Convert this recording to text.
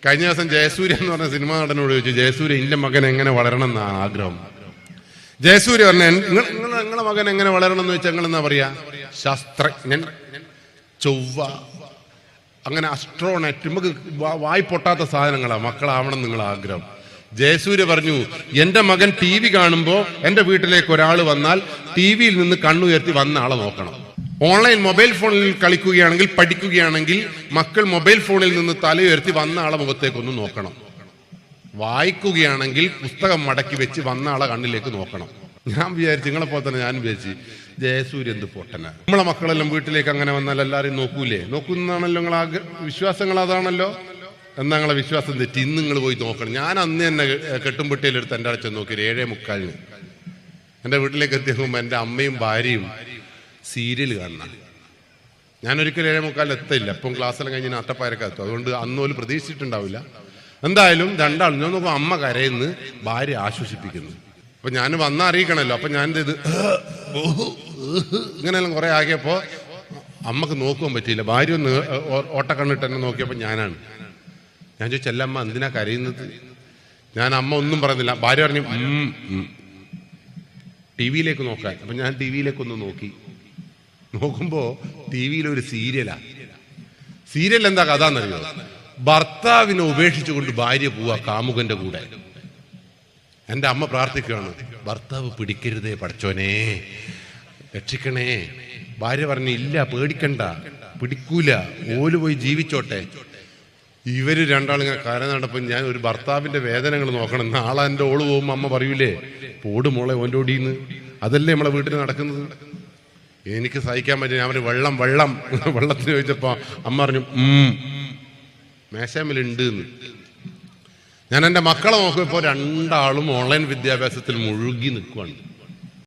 കഴിഞ്ഞ ദിവസം ജയസൂര്യ എന്ന് പറഞ്ഞ സിനിമാ നടനോട് ചോദിച്ചു, ജയസൂര്യ എന്റെ മകൻ എങ്ങനെ വളരണം എന്നാണ് ആഗ്രഹം. ജയസൂര്യ പറഞ്ഞ നിങ്ങളെ മകൻ എങ്ങനെ വളരണം എന്ന് വെച്ചാൽ നിങ്ങൾ എന്നാ പറയാ, ശാസ്ത്രജ്ഞൻ, ചൊവ്വ, അങ്ങനെ അസ്ട്രോണറ്റ്, നമുക്ക് വായി പൊട്ടാത്ത സാധനങ്ങളാ മക്കളാവണം നിങ്ങൾ ആഗ്രഹം. ജയസൂര്യ പറഞ്ഞു, എന്റെ മകൻ ടി വി കാണുമ്പോ എന്റെ വീട്ടിലേക്ക് ഒരാൾ വന്നാൽ ടി വിയിൽ നിന്ന് കണ്ണുയർത്തി വന്ന ആളെ നോക്കണം. ഓൺലൈൻ മൊബൈൽ ഫോണിൽ കളിക്കുകയാണെങ്കിൽ പഠിക്കുകയാണെങ്കിൽ മക്കൾ മൊബൈൽ ഫോണിൽ നിന്ന് തലയുയർത്തി വന്ന ആളെ മുഖത്തേക്കൊന്ന് നോക്കണം. വായിക്കുകയാണെങ്കിൽ പുസ്തകം മടക്കി വെച്ച് വന്ന ആളെ കണ്ണിലേക്ക് നോക്കണം. ഞാൻ വിചാരിച്ചു, നിങ്ങളെ പോലെ തന്നെ ഞാൻ വിചാരിച്ചു, ജയസൂര്യ എന്ത് പൊട്ടന. നമ്മളെ മക്കളെല്ലാം വീട്ടിലേക്ക് അങ്ങനെ വന്നാൽ എല്ലാവരും നോക്കൂലേ? നോക്കുന്നതാണല്ലോ നിങ്ങളെ വിശ്വാസങ്ങൾ, അതാണല്ലോ. എന്നാ നിങ്ങളെ വിശ്വാസം തെറ്റി. ഇന്ന് നിങ്ങൾ പോയി നോക്കണം. ഞാൻ അന്ന് തന്നെ കെട്ടുംപെട്ടിയിലെടുത്ത് എൻ്റെ അടച്ച് നോക്കിയത് 7:45 എൻ്റെ വീട്ടിലേക്ക് എത്തിയപ്പോൾ എൻ്റെ അമ്മയും ഭാര്യയും സീരിയൽ കാണണം. ഞാനൊരിക്കലും 7:45 എത്തില്ല. ഇപ്പം ക്ലാസ്സെല്ലാം കഴിഞ്ഞ് അട്ടപ്പാരൊക്കെ എത്തും. അതുകൊണ്ട് അന്നോലും പ്രതീക്ഷിച്ചിട്ടുണ്ടാവില്ല. എന്തായാലും രണ്ടാളും ഞാൻ നോക്കും, അമ്മ കരയുന്നു, ഭാര്യ ആശ്വസിപ്പിക്കുന്നു. അപ്പൊ ഞാൻ വന്ന അറിയിക്കണല്ലോ. അപ്പൊ ഞാൻ ഇത് ഇങ്ങനെയെല്ലാം കുറെ ആകിയപ്പോ അമ്മക്ക് നോക്കുവാൻ പറ്റിയില്ല. ഭാര്യ ഒന്ന് ഓട്ടക്കണ്ണിട്ട് എന്നെ നോക്കിയപ്പോ ഞാനാണ്. ഞാൻ ചോദിച്ചു, അമ്മ എന്തിനാ കരയുന്നത്? ഞാൻ അമ്മ ഒന്നും പറഞ്ഞില്ല. ഭാര്യ പറഞ്ഞു ടി വിയിലേക്ക് നോക്കാൻ. അപ്പൊ ഞാൻ ടി വിയിലേക്കൊന്ന് നോക്കുമ്പോ ടി വിയിലൊരു സീരിയലാ. സീരിയൽ എന്താ കഥ എന്നറിയോ? ഭർത്താവിനെ ഉപേക്ഷിച്ചുകൊണ്ട് ഭാര്യ പോവാ കാമുകന്റെ കൂടെ. എൻ്റെ അമ്മ പ്രാർത്ഥിക്കുകയാണ്, ഭർത്താവ് പിടിക്കരുതേ പടച്ചോനെ, രക്ഷിക്കണേ. ഭാര്യ പറഞ്ഞു, ഇല്ല പേടിക്കണ്ട, പിടിക്കൂല, ഓല് പോയി ജീവിച്ചോട്ടെ. ഇവര് രണ്ടാളിങ്ങനെ കര നടപ്പം. ഞാൻ ഒരു ഭർത്താവിന്റെ വേദനകൾ നോക്കണം. നാളെ എൻ്റെ ഓള് പോകുമ്പോൾ അമ്മ പറയൂലേ, പോട് മോളെ ഓൻ്റെ ഓടിന്ന്. അതല്ലേ നമ്മളെ വീട്ടിൽ നടക്കുന്നത്. എനിക്ക് സഹിക്കാൻ പറ്റില്ല. ഞാൻ വെള്ളത്തിന് ചോദിച്ചപ്പോ അമ്മ പറഞ്ഞു മേശാമിലുണ്ട് എന്ന്. ഞാൻ എൻ്റെ മക്കളെ നോക്കിയപ്പോൾ രണ്ടാളും ഓൺലൈൻ വിദ്യാഭ്യാസത്തിൽ മുഴുകി നിൽക്കുവാണ്.